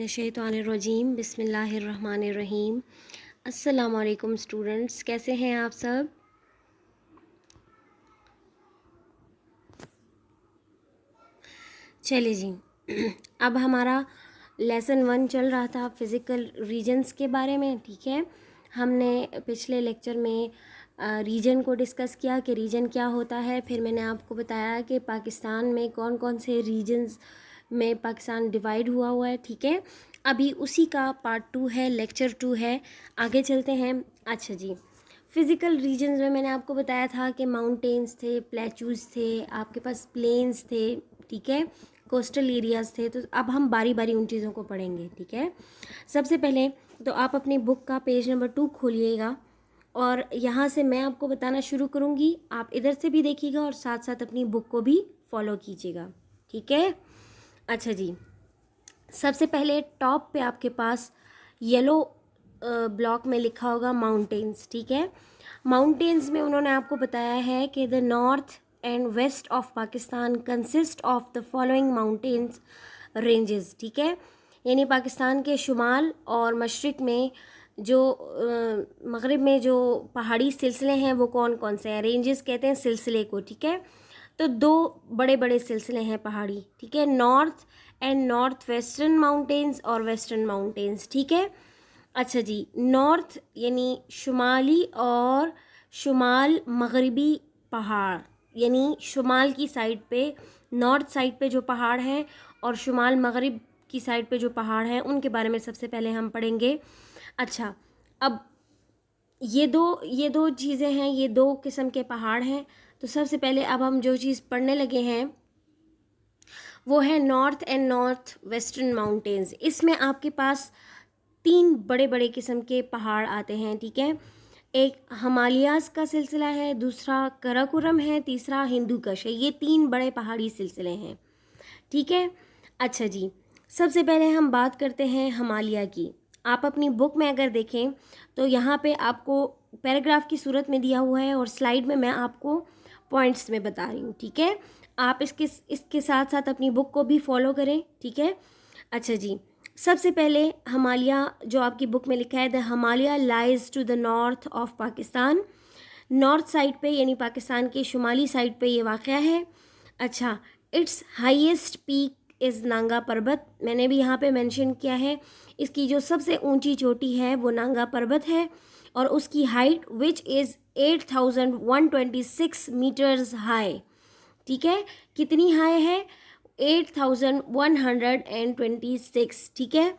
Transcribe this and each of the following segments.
शैतानिर्रजीम बिस्मिल्लाहिर्रहमानिर्रहीम। अस्सलामुअलैकुम स्टूडेंट्स, कैसे हैं आप सब। चलिए जी, अब हमारा लेसन 1 चल रहा था फिज़िकल रीजन्स के बारे में। ठीक है, हमने पिछले लेक्चर में रीजन को डिस्कस किया कि रीजन क्या होता है। फिर मैंने आपको बताया कि पाकिस्तान में कौन कौन से रीजन्स में पाकिस्तान डिवाइड हुआ है। ठीक है, अभी उसी का पार्ट 2 है, लेक्चर 2 है। आगे चलते हैं। अच्छा जी, फ़िज़िकल रीजन्स में मैंने आपको बताया था कि माउंटेन्स थे, प्लेचूज़ थे, आपके पास प्लेन्स थे, ठीक है, कोस्टल एरियाज़ थे। तो अब हम बारी बारी उन चीज़ों को पढ़ेंगे। ठीक है, सबसे पहले तो आप अपनी बुक का पेज नंबर 2 खोलिएगा और यहाँ से मैं आपको बताना शुरू करूँगी। आप इधर से भी देखिएगा और साथ साथ अपनी बुक को भी फॉलो कीजिएगा। ठीक है, अच्छा जी, सबसे पहले टॉप पे आपके पास येलो ब्लॉक में लिखा होगा माउंटेन्स। ठीक है, माउंटेन्स में उन्होंने आपको बताया है कि the north and west of Pakistan consist of the following mountains ranges. ठीक है, यानी पाकिस्तान के शुमाल और मशरिक़ में जो मगरिब में जो पहाड़ी सिलसिले हैं वो कौन कौन से हैं। रेंजेस कहते हैं सिलसिले को। ठीक है, तो 2 बड़े बड़े सिलसिले हैं पहाड़ी। ठीक है, north and north western mountains और वेस्टर्न माउंटेन्स। ठीक है, अच्छा जी, नॉर्थ यानी शुमाली और शुमाल मगरिबी पहाड़, यानी शुमाल की साइड पे, नॉर्थ साइड पे जो पहाड़ हैं और शुमाल मगरिब की साइड पे जो पहाड़ हैं उनके बारे में सबसे पहले हम पढ़ेंगे। अच्छा, अब ये दो चीज़ें हैं, ये 2 किस्म के पहाड़ हैं। तो सबसे पहले अब हम जो चीज़ पढ़ने लगे हैं वो है north and north western mountains. इसमें आपके पास 3 बड़े बड़े किस्म के पहाड़ आते हैं। ठीक है, एक हिमालयाज़ का सिलसिला है, दूसरा कराकोरम है, तीसरा हिंदू कुश है। ये 3 बड़े पहाड़ी सिलसिले हैं। ठीक है, अच्छा जी, सबसे पहले हम बात करते हैं हिमालय की। आप अपनी बुक में अगर देखें तो यहाँ पे आपको पैराग्राफ की सूरत में दिया हुआ है और स्लाइड में मैं आपको पॉइंट्स में बता रही हूँ। ठीक है, आप इसके साथ साथ अपनी बुक को भी फॉलो करें। ठीक है, अच्छा जी, सबसे पहले हिमालय जो आपकी बुक में लिखा है, the Himalaya lies to the north of Pakistan. North side पे यानी पाकिस्तान के शुमाली साइड पे ये वाक़या है। अच्छा, it's highest peak is Nanga पर्वत। मैंने भी यहाँ पे मेंशन किया है, इसकी जो सबसे ऊंची चोटी है वो नांगा पर्वत है और उसकी height which is 8126 metres high. ठीक है, कितनी हाई है, 8126। ठीक है,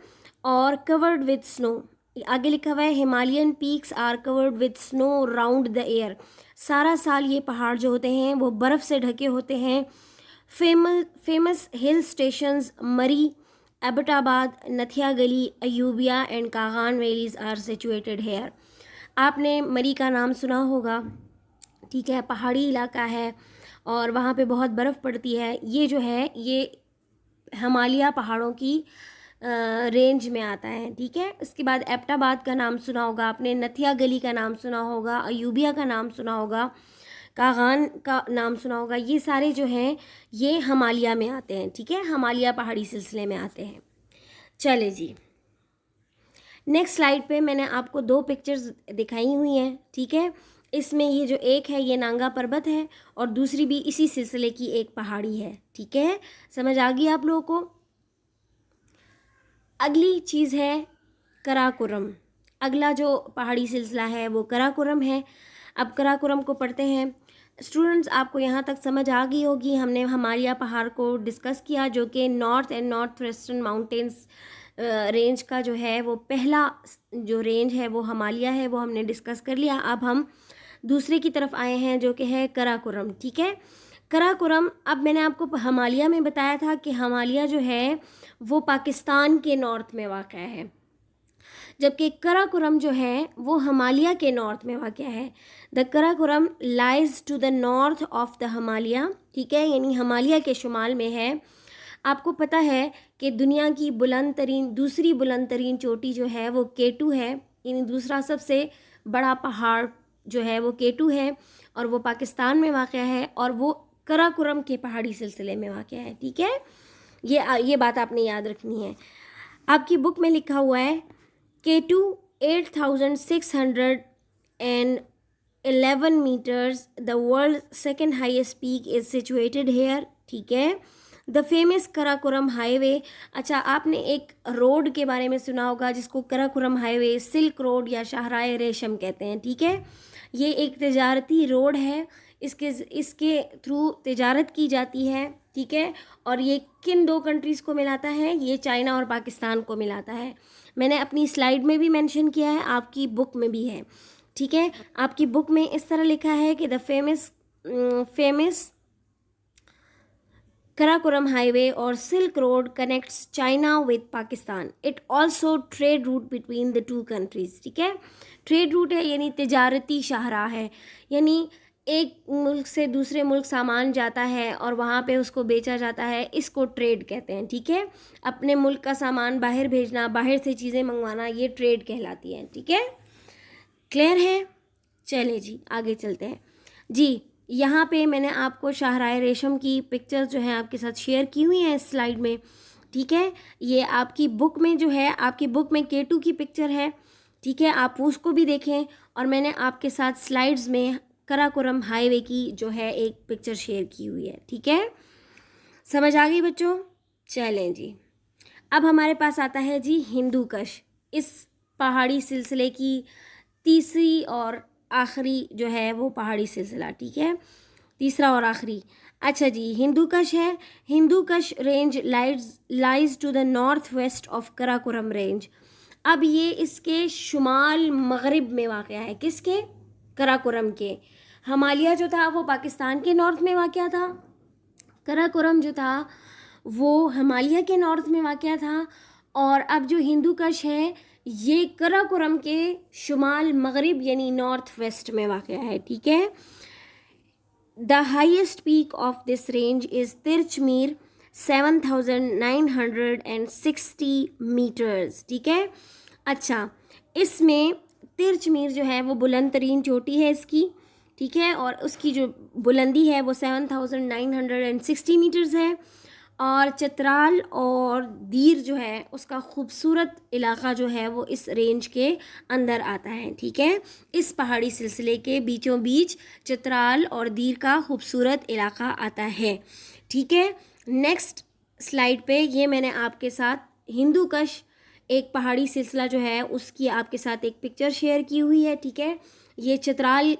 और कवर्ड विद स्नो। आगे लिखा हुआ है Himalayan peaks are covered with snow round the year. सारा साल ये पहाड़ जो होते हैं वो बर्फ़ से ढके होते हैं। फेमस हिल स्टेशंस मरी, Abbottabad, Nathia Gali, Ayubia and Kaghan valleys are situated here. आपने मरी का नाम सुना होगा। ठीक है, पहाड़ी इलाका है और वहाँ पे बहुत बर्फ़ पड़ती है। ये जो है ये हिमालय पहाड़ों की रेंज में आता है। ठीक है, इसके बाद एबटाबाद का नाम सुना होगा आपने, नथिया गली का नाम सुना होगा, अयूबिया का नाम सुना होगा, कागान का नाम सुना होगा। ये सारे जो हैं ये हिमालय में आते हैं। ठीक है, हिमालय पहाड़ी सिलसिले में आते हैं। चले जी, नेक्स्ट स्लाइड पे मैंने आपको 2 पिक्चर्स दिखाई हुई हैं। ठीक है, इसमें ये जो एक है ये नांगा पर्वत है और दूसरी भी इसी सिलसिले की एक पहाड़ी है। ठीक है, समझ आ गई आप लोगों को। अगली चीज़ है कराकोरम। अगला जो पहाड़ी सिलसिला है वो कराकोरम है। अब कराकोरम को पढ़ते हैं। स्टूडेंट्स, आपको यहाँ तक समझ आ गई होगी। हमने हिमालय पहाड़ को डिस्कस किया जो कि north and north western mountains range का जो है वो पहला जो रेंज है वो हिमालय है, वो हमने डिस्कस कर लिया। अब हम दूसरे की तरफ आए हैं जो कि है कराकोरम। ठीक है, कराकोरम, अब मैंने आपको हिमालय में बताया था कि हिमालय जो है वो पाकिस्तान के नॉर्थ में वाक़ है, जबकि कराकोरम जो है वो हिमालय के नॉर्थ में वाक़ है। The Karakoram lies to the north of the Himalaya. ठीक है, यानी हिमालय के शुमाल में है। आपको पता है कि दुनिया की दूसरी बुलंद तरीन चोटी जो है वो K2 है, यानी दूसरा सबसे बड़ा पहाड़ जो है वो K2 है और वो पाकिस्तान में वाक़ है और वो कराकोरम के पहाड़ी सिलसिले में वाक़ है। ठीक है, ये बात आपने याद रखनी है। आपकी बुक में लिखा हुआ है K2 8,611 meters, the world's second highest peak is situated here. ठीक है. The famous Karakoram highway. अच्छा, आपने एक रोड के बारे में सुना होगा जिसको कराकोरम हाईवे, सिल्क रोड या शाहराए रेशम कहते हैं. ठीक है, ये एक तजारती रोड है. इसके थ्रू तजारत की जाती है. ठीक है, और ये किन दो कंट्रीज़ को मिलाता है? ये चाइना और पाकिस्तान को मिलाता है. मैंने अपनी स्लाइड में भी मेंशन किया है, आपकी बुक में भी है. ठीक है, आपकी बुक में इस तरह लिखा है कि द फेमस कराकोरम हाईवे और silk road connects China with Pakistan. It also trade route between the two countries. ठीक है, ट्रेड रूट है यानी तिजारती शाहराह है, यानी एक मुल्क से दूसरे मुल्क सामान जाता है और वहाँ पे उसको बेचा जाता है, इसको ट्रेड कहते हैं. ठीक है, अपने मुल्क का सामान बाहर भेजना, बाहर से चीज़ें मंगवाना, ये ट्रेड कहलाती है. ठीक है, क्लियर है? चले जी आगे चलते हैं जी. यहाँ पे मैंने आपको शाहराए रेशम की पिक्चर्स जो हैं आपके साथ शेयर की हुई हैं इस स्लाइड में. ठीक है, ये आपकी बुक में जो है, आपकी बुक में K2 की पिक्चर है. ठीक है, आप उसको भी देखें. और मैंने आपके साथ स्लाइड्स में कराकोरम हाईवे की जो है एक पिक्चर शेयर की हुई है. ठीक है, समझ आ गई बच्चों? चलें जी, अब हमारे पास आता है जी हिंदू कुश, इस पहाड़ी सिलसिले की तीसरी और आखिरी जो है वो पहाड़ी सिलसिला. ठीक है, तीसरा और आखिरी. अच्छा जी, हिंदू कुश है. Hindu Kush range lies to the north west of Karakoram range. अब ये इसके शुमाल मगरिब में वाक़ है. किसके? कराकोरम के. हिमालय जो था वो पाकिस्तान के नॉर्थ में वाक़ था. कराकोरम जो था वो हिमालय के नॉर्थ में वाक़ था. और अब जो हिंदू कुश है ये कराकोरम के शुमाल मगरिब यानी नॉर्थ वेस्ट में वाक़ है. ठीक है, the highest peak of this range is Tirich Mir 7,960 metres. ठीक है, अच्छा, इसमें तिरचमीर जो है वो बुलंद तरीन चोटी है इसकी. ठीक है, और उसकी जो बुलंदी है वो 7,960 मीटर्स है. और चित्राल और दीर जो है उसका खूबसूरत इलाक़ा जो है वो इस रेंज के अंदर आता है. ठीक है, इस पहाड़ी सिलसिले के बीचों बीच चित्राल और दीर का खूबसूरत इलाक़ा आता है. ठीक है, नेक्स्ट स्लाइड पे ये मैंने आपके साथ हिंदू कुश एक पहाड़ी सिलसिला जो है उसकी आपके साथ एक पिक्चर शेयर की हुई है. ठीक है, ये चित्राल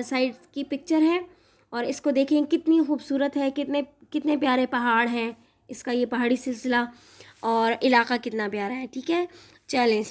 साइड की पिक्चर है और इसको देखें कितनी खूबसूरत है, कितने प्यारे पहाड़ हैं. इसका ये पहाड़ी सिलसिला और इलाका कितना प्यारा है. ठीक है, चलें